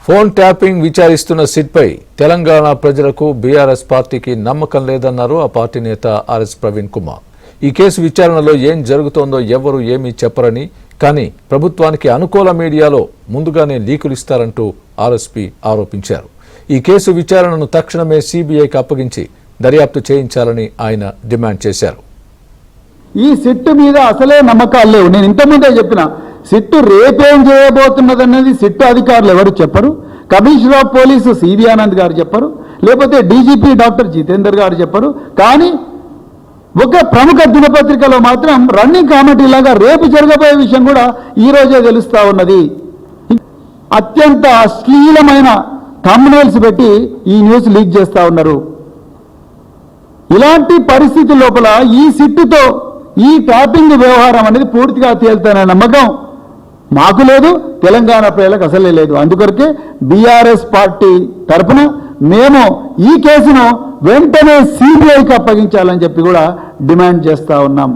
Phone tapping విచారిస్తున్న సిట్పై Telangana ప్రజలకు BRS పార్టీకి నమ్మకం లేదన్నారు ఆ పార్టీ నేత ఆర్ఎస్ ప్రవీణ్ కుమార్. ఈ కేసు విచారణలో ఏం జరుగుతోందో ఎవరు ఏమీ చెప్పరని, కానీ ప్రభుత్వానికి అనుకూల మీడియాలో ముందుగానే లీకులు ఇస్తారంటూ ఆర్ఎస్పీ ఆరోపించారు. ఈ కేసు విచారణను తక్షణమే సీబీఐకి అప్పగించి దర్యాప్తు చేయించాలని ఆయన డిమాండ్ చేశారు. ఈ సిట్టు మీద అసలే నమ్మకాలు లేవు. నేను ఇంతకుముందే చెప్పిన సిట్టు రేపేం చేయబోతున్నదన్నది సిట్టు అధికారులు ఎవరు చెప్పరు. Commissioner of police C V Anand గారు చెప్పరు, లేకపోతే డీజీపీ డాక్టర్ జితేందర్ గారు చెప్పరు. కానీ ఒక ప్రముఖ దినపత్రికలో మాత్రం రన్నింగ్ కామెంటరీ లాగా రేపు జరగబోయే విషయం కూడా ఈ రోజే తెలుస్తా ఉన్నది. అత్యంత అశ్లీలమైన థంబ్నెయిల్స్ పెట్టి ఈ న్యూస్ లీక్ చేస్తా ఉన్నారు. ఇలాంటి పరిస్థితి లోపల ఈ సిట్టుతో ఈ ట్యాపింగ్ వ్యవహారం అనేది పూర్తిగా తేలుతానే నమ్మకం మాకు లేదు, తెలంగాణ ప్రజలకు అసలే లేదు. అందుకొరకే బీఆర్ఎస్ పార్టీ తరఫున మేము ఈ కేసును వెంటనే సీబీఐకి అప్పగించాలని చెప్పి కూడా డిమాండ్ చేస్తా ఉన్నాం.